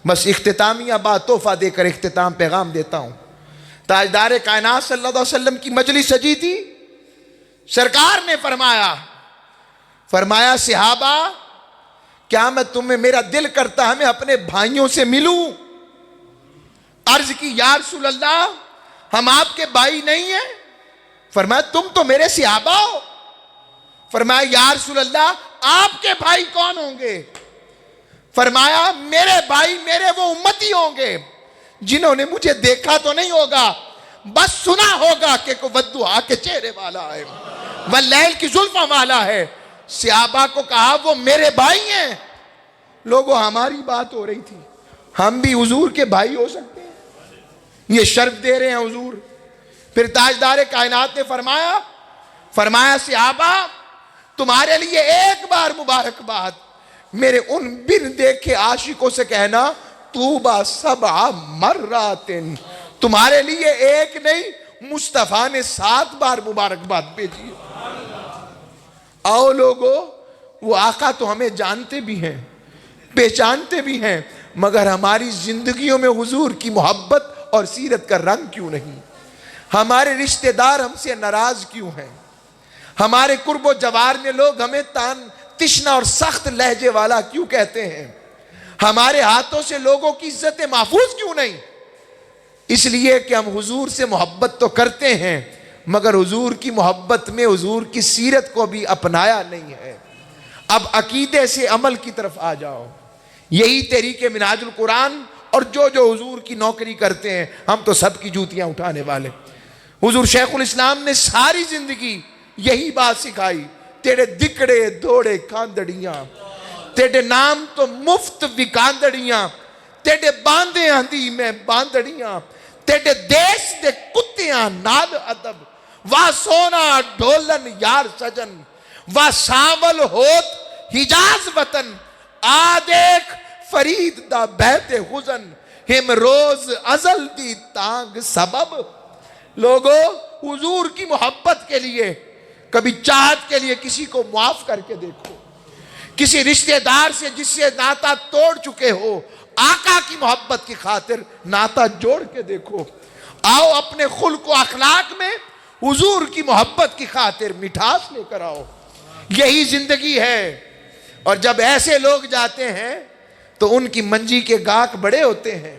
بس اختتامیہ بات تحفہ دے کر اختتام پیغام دیتا ہوں. تاجدار کائنات صلی اللہ علیہ وسلم کی مجلس سجی تھی. سرکار نے فرمایا صحابہ کیا میں تمہیں، میرا دل کرتا ہے میں اپنے بھائیوں سے ملوں. عرض کی یا رسول اللہ ہم آپ کے بھائی نہیں ہیں. فرمایا تم تو میرے صحابہ ہو. فرمایا یا رسول اللہ آپ کے بھائی کون ہوں گے؟ فرمایا میرے بھائی میرے وہ امتی ہوں گے جنہوں نے مجھے دیکھا تو نہیں ہوگا، بس سنا ہوگا کہ والضحیٰ کے چہرے والا ہے، واللیل کی زلفوں والا ہے. صحابہ کو کہا وہ میرے بھائی ہیں. لوگوں ہماری بات ہو رہی تھی، ہم بھی حضور کے بھائی ہو سکتے ہیں؟ یہ شرف دے رہے ہیں حضور. پھر تاجدار کائنات نے فرمایا صحابہ تمہارے لیے ایک بار مبارکباد، میرے ان بن دیکھے عاشقوں سے کہنا طوبیٰ 7 مرات، تمہارے لیے ایک نہیں مصطفیٰ نے 7 بار مبارکباد بھیجی. آؤ لوگو، وہ آقا تو ہمیں جانتے بھی ہیں پہچانتے بھی ہیں، مگر ہماری زندگیوں میں حضور کی محبت اور سیرت کا رنگ کیوں نہیں؟ ہمارے رشتہ دار ہم سے ناراض کیوں ہیں؟ ہمارے قرب و جوار میں لوگ ہمیں تشنا اور سخت لہجے والا کیوں کہتے ہیں؟ ہمارے ہاتھوں سے لوگوں کی عزت محفوظ کیوں نہیں؟ اس لیے کہ ہم حضور سے محبت تو کرتے ہیں مگر حضور کی محبت میں حضور کی سیرت کو بھی اپنایا نہیں ہے. اب عقیدے سے عمل کی طرف آ جاؤ. یہی تحریک منہاج القرآن اور جو حضور کی نوکری کرتے ہیں ہم تو سب کی جوتیاں اٹھانے والے. حضور شیخ الاسلام نے ساری زندگی یہی بات سکھائی، تیرے دکڑے دوڑے کاندڑیاں، تیرے نام تو مفت وکاندڑیاں، تیرے باندے آندھی میں باندڑیاں، تیرے دیس دے کتیاں نال ادب، وا سونا ڈھولن یار سجن، وا ساول ہوت حجاز وطن، آ دیکھ فرید دا بیت حزن، ہم روز ازل دی تانگ سبب. لوگو حضور کی محبت کے لیے کبھی چاہت کے لیے کسی کو معاف کر کے دیکھو. کسی رشتہ دار سے جس سے ناتا توڑ چکے ہو، آقا کی محبت کی خاطر ناتا جوڑ کے دیکھو. آؤ اپنے خلق و اخلاق میں حضور کی محبت کی خاطر مٹھاس لے کر آؤ. یہی زندگی ہے. اور جب ایسے لوگ جاتے ہیں تو ان کی منجی کے گاہک بڑے ہوتے ہیں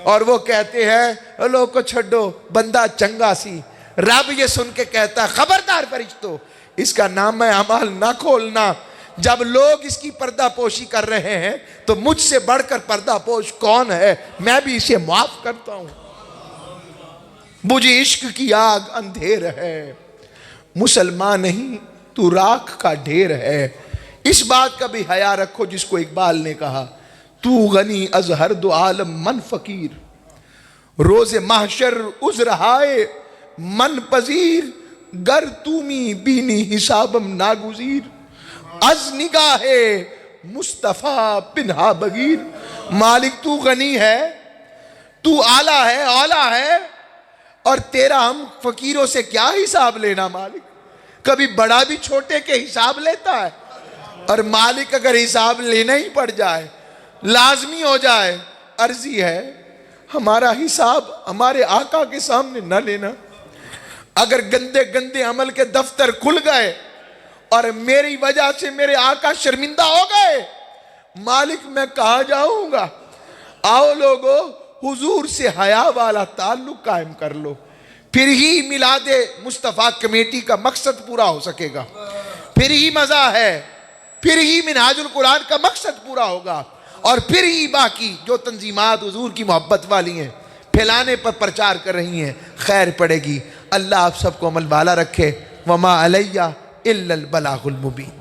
اور وہ کہتے ہیں لوگ کو چھڈو بندہ چنگا سی. رب یہ سن کے کہتا خبردار فرشتو اس کا نام اعمال نہ کھولنا. جب لوگ اس کی پردہ پوشی کر رہے ہیں تو مجھ سے بڑھ کر پردہ پوش کون ہے؟ میں بھی اسے معاف کرتا ہوں. مجھے عشق کی آگ اندھیر ہے، مسلمان نہیں تو راکھ کا ڈھیر ہے. اس بات کا بھی حیا رکھو جس کو اقبال نے کہا تو غنی از ہر دو عالم من فقیر، روز محشر عذرہائے من پذیر، گر تومی بینی حسابم ناگزیر، از نگاہ مصطفیٰ پنہا بگیر. مالک تو غنی ہے، تو اعلیٰ ہے اولا ہے، اور تیرا ہم فقیروں سے کیا حساب لینا؟ مالک کبھی بڑا بھی چھوٹے کے حساب لیتا ہے؟ اور مالک اگر حساب لینا ہی پڑ جائے، لازمی ہو جائے، عرضی ہے ہمارا حساب ہمارے آقا کے سامنے نہ لینا. اگر گندے گندے عمل کے دفتر کھل گئے اور میری وجہ سے میرے آقا شرمندہ ہو گئے، مالک میں کہاں جاؤں گا؟ آؤ لوگو حضور سے حیا والا تعلق قائم کر لو، پھر ہی میلاد مصطفیٰ کمیٹی کا مقصد پورا ہو سکے گا، پھر ہی مزہ ہے، پھر ہی منہاج القرآن کا مقصد پورا ہوگا، اور پھر ہی باقی جو تنظیمات حضور کی محبت والی ہیں پھیلانے پر پرچار کر رہی ہیں خیر پڑے گی. اللہ آپ سب کو عمل والا رکھے. وما علیہ الا البلاغ المبین.